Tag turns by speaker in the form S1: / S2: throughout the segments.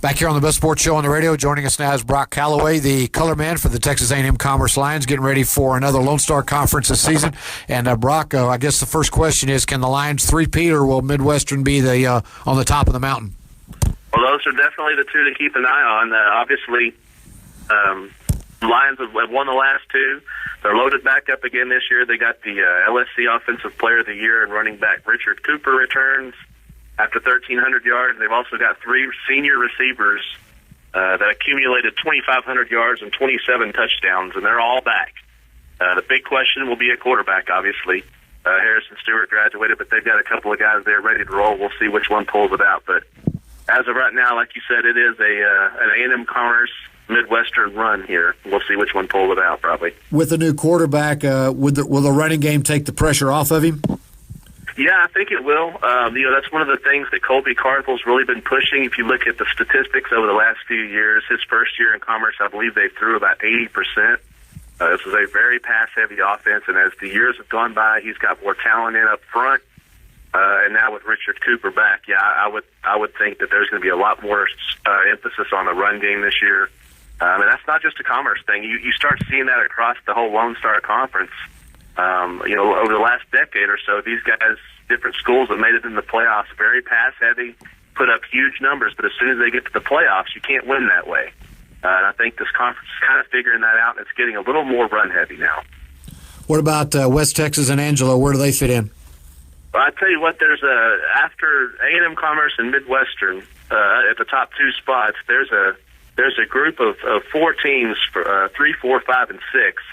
S1: Back here on the Best Sports Show on the radio, joining us now is Brock Callaway, the color man for the Texas A&M Commerce Lions, getting ready for another Lone Star Conference this season. And Brock, I guess the first question is, can the Lions three-peat, or will Midwestern be the on the top of the mountain?
S2: Well, those are definitely the two to keep an eye on. Obviously, Lions have won the last two. They're loaded back up again this year. They got the LSC Offensive Player of the Year and running back Richard Cooper returns after 1,300 yards. They've also got three senior receivers that accumulated 2,500 yards and 27 touchdowns, and they're all back. The big question will be at quarterback, obviously. Harrison Stewart graduated, but they've got a couple of guys there ready to roll. We'll see which one pulls it out. But as of right now, like you said, it is an A&M Commerce Midwestern run here. We'll see which one pulls it out, probably.
S1: With the new quarterback, will the running game take the pressure off of him?
S2: Yeah, I think it will. That's one of the things that Colby Carthel's really been pushing. If you look at the statistics over the last few years, his first year in Commerce, I believe they threw about 80%. This is a very pass-heavy offense, and as the years have gone by, he's got more talent in up front. And now with Richard Cooper back, I would think that there's going to be a lot more emphasis on the run game this year. And that's not just a Commerce thing. You start seeing that across the whole Lone Star Conference. Over the last decade or so, these guys, different schools have made it in the playoffs, very pass-heavy, put up huge numbers, but as soon as they get to the playoffs, you can't win that way. And I think this conference is kind of figuring that out, and it's getting a little more run-heavy now.
S1: What about West Texas and Angelo? Where do they fit in?
S2: Well, I tell you what, there's after A&M Commerce and Midwestern at the top two spots, there's a group of four teams for 3, 4, 5, and 6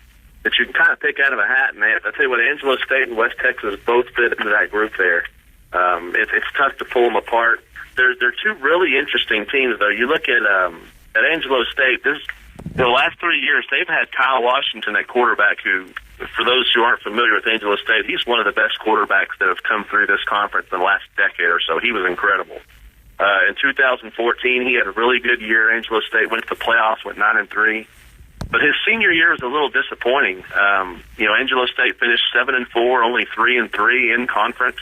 S2: that you can kind of pick out of a hat. And I tell you what, Angelo State and West Texas both fit into that group there. It's tough to pull them apart. They're two really interesting teams, though. You look at Angelo State. The last 3 years, they've had Kyle Washington at quarterback, who, for those who aren't familiar with Angelo State, he's one of the best quarterbacks that have come through this conference in the last decade or so. He was incredible. In 2014, he had a really good year. Angelo State went to the playoffs, went 9-3. But his senior year was a little disappointing. Angelo State finished 7-4, only 3-3 in conference.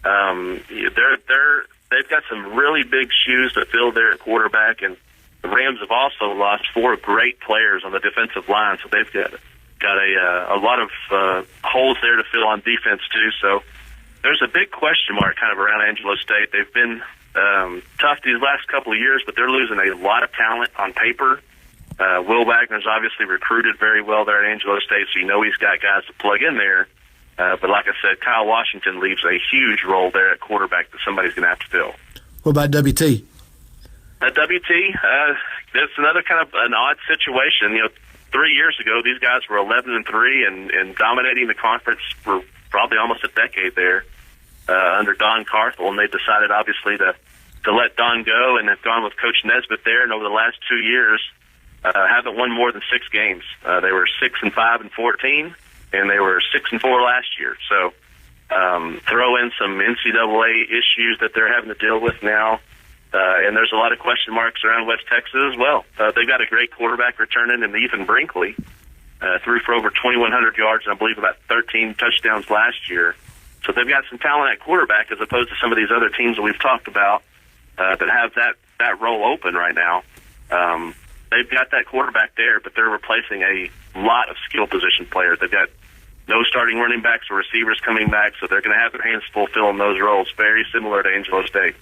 S2: They've got some really big shoes to fill there at quarterback, and the Rams have also lost 4 great players on the defensive line, so they've got a lot of holes there to fill on defense too. So there's a big question mark kind of around Angelo State. They've been tough these last couple of years, but they're losing a lot of talent on paper. Will Wagner's obviously recruited very well there at Angelo State, so he's got guys to plug in there. But like I said, Kyle Washington leaves a huge role there at quarterback that somebody's going to have to fill.
S1: What about WT?
S2: At WT, that's another kind of an odd situation. 3 years ago, these guys were 11-3 and dominating the conference for probably almost a decade there under Don Carthel, and they decided obviously to let Don go and have gone with Coach Nesbitt there. And over the last 2 years, haven't won more than 6 games. They were 6-5 in 14, and they were 6-4 last year. So throw in some NCAA issues that they're having to deal with now. And there's a lot of question marks around West Texas as well. They've got a great quarterback returning in Ethan Brinkley. Threw for over 2,100 yards and I believe about 13 touchdowns last year. So they've got some talent at quarterback as opposed to some of these other teams that we've talked about that have that role open right now. They've got that quarterback there, but they're replacing a lot of skill position players. They've got no starting running backs or receivers coming back, so they're going to have their hands full filling those roles, very similar to Angelo State.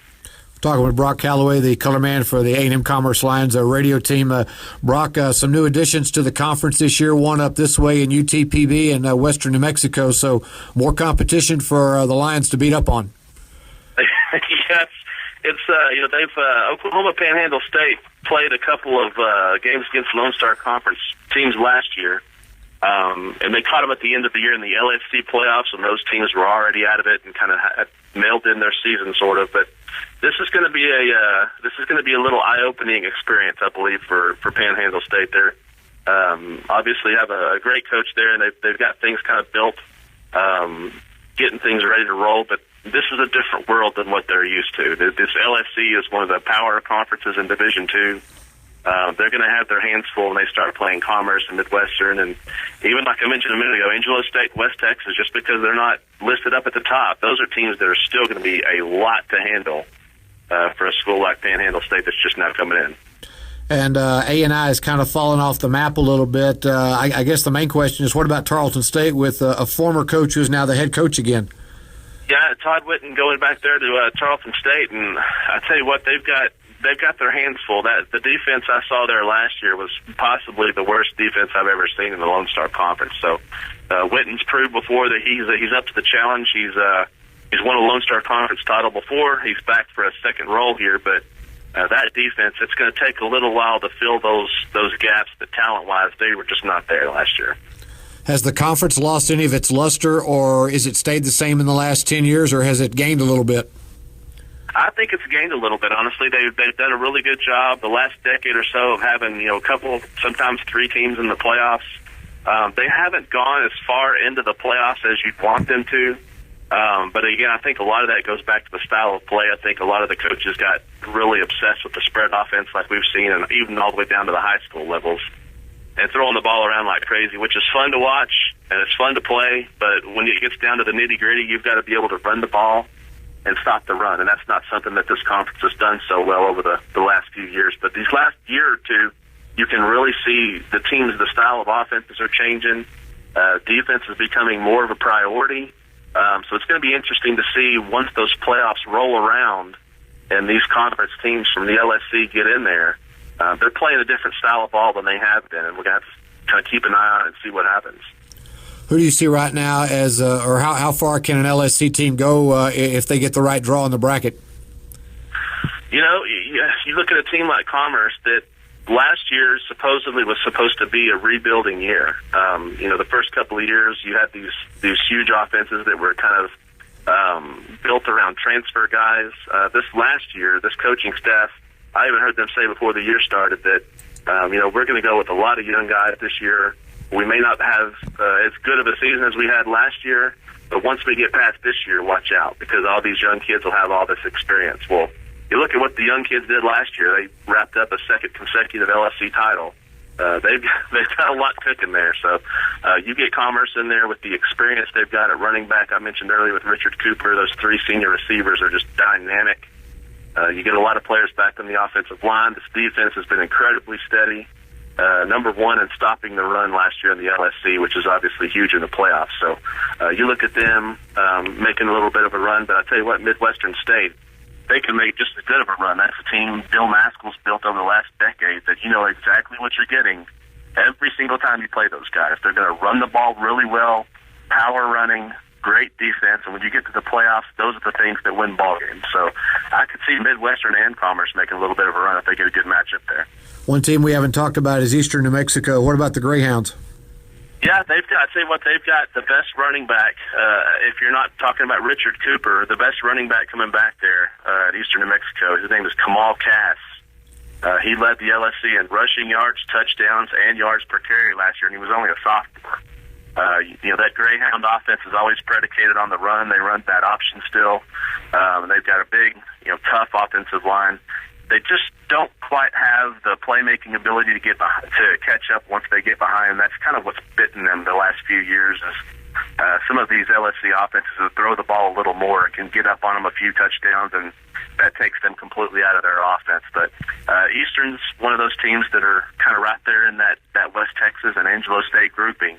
S1: Talking with Brock Callaway, the color man for the A&M Commerce Lions radio team. Brock, some new additions to the conference this year, one up this way in UTPB and Western New Mexico, so more competition for the Lions to beat up on.
S2: Yes, it's they've Oklahoma Panhandle State played a couple of games against Lone Star Conference teams last year, and they caught them at the end of the year in the LSC playoffs, and those teams were already out of it and kind of mailed in their season, sort of. But this is going to be a little eye-opening experience, I believe, for Panhandle State. They're obviously have a great coach there, and they've got things kind of built, getting things ready to roll. But this is a different world than what they're used to. This LSC is one of the power conferences in Division II. They're going to have their hands full when they start playing Commerce and Midwestern. And even like I mentioned a minute ago, Angelo State, West Texas, just because they're not listed up at the top, those are teams that are still going to be a lot to handle. for a school like Panhandle State that's just now coming in.
S1: And A&I has kind of fallen off the map a little bit. I guess the main question is, what about Tarleton State with a former coach who's now the head coach again?
S2: Yeah, Todd Whitten going back there to Tarleton State, and I tell you what, they've got their hands full. That the defense I saw there last year was possibly the worst defense I've ever seen in the Lone Star Conference. So Whitten's proved before that he's up to the challenge. He's won a Lone Star Conference title before. He's back for a second role here, but that defense, it's going to take a little while to fill those gaps that talent-wise they were just not there last year.
S1: Has the conference lost any of its luster, or is it stayed the same in the last 10 years, or has it gained a little bit?
S2: I think it's gained a little bit, honestly. They've done a really good job the last decade or so of having, a couple, sometimes three teams in the playoffs. They haven't gone as far into the playoffs as you'd want them to. But again, I think a lot of that goes back to the style of play. I think a lot of the coaches got really obsessed with the spread offense like we've seen, and even all the way down to the high school levels, and throwing the ball around like crazy, which is fun to watch and it's fun to play. But when it gets down to the nitty-gritty, you've got to be able to run the ball and stop the run, and that's not something that this conference has done so well over the last few years. But these last year or two, you can really see the teams, the style of offenses are changing. Defense is becoming more of a priority. So it's going to be interesting to see once those playoffs roll around and these conference teams from the LSC get in there. They're playing a different style of ball than they have been, and we're going to have to kind of keep an eye on it and see what happens.
S1: Who do you see right now as, or how far can an LSC team go if they get the right draw in the bracket?
S2: You look at a team like Commerce that last year supposedly was supposed to be a rebuilding year. The first couple of years you had these huge offenses that were kind of built around transfer guys. This last year, this coaching staff, I even heard them say before the year started that, we're going to go with a lot of young guys this year. We may not have as good of a season as we had last year, but once we get past this year, watch out, because all these young kids will have all this experience. Well, you look at what the young kids did last year. They wrapped up a second consecutive LSC title. They've got a lot cooking there. So you get Commerce in there with the experience they've got at running back. I mentioned earlier with Richard Cooper, those three senior receivers are just dynamic. You get a lot of players back on the offensive line. This defense has been incredibly steady. Number one in stopping the run last year in the LSC, which is obviously huge in the playoffs. So you look at them making a little bit of a run, but I tell you what, Midwestern State, they can make just as good of a run. That's a team Bill Maskell's built over the last decade that you know exactly what you're getting every single time you play those guys. They're going to run the ball really well, power running, great defense, and when you get to the playoffs, those are the things that win ball games. So I could see Midwestern and Commerce making a little bit of a run if they get a good matchup there.
S1: One team we haven't talked about is Eastern New Mexico. What about the Greyhounds?
S2: Yeah, they've got the best running back. If you're not talking about Richard Cooper, the best running back coming back there at Eastern New Mexico, his name is Kamal Cass. He led the LSC in rushing yards, touchdowns, and yards per carry last year, and he was only a sophomore. That Greyhound offense is always predicated on the run. They run that option still. They've got a big, tough offensive line. They just don't quite have the playmaking ability to catch up once they get behind. That's kind of what's bitten them the last few years. Is some of these LSC offenses that throw the ball a little more and can get up on them a few touchdowns, and that takes them completely out of their offense. But Eastern's one of those teams that are kind of right there in that West Texas and Angelo State grouping.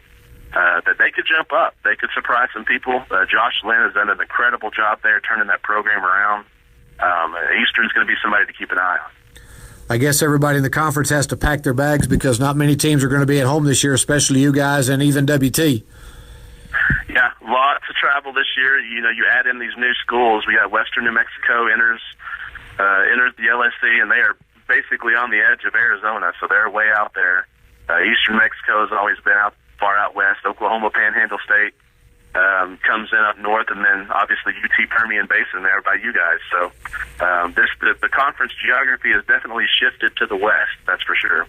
S2: That they could jump up. They could surprise some people. Josh Lynn has done an incredible job there turning that program around. Eastern's going to be somebody to keep an eye on.
S1: I guess everybody in the conference has to pack their bags because not many teams are going to be at home this year, especially you guys and even WT.
S2: Yeah, lots of travel this year. You add in these new schools. We got Western New Mexico enters the LSC, and they are basically on the edge of Arizona, so they're way out there. Eastern New Mexico has always been far out west. Oklahoma Panhandle State comes in up north, and then obviously UT Permian Basin there by you guys. So the conference geography has definitely shifted to the west, that's for sure.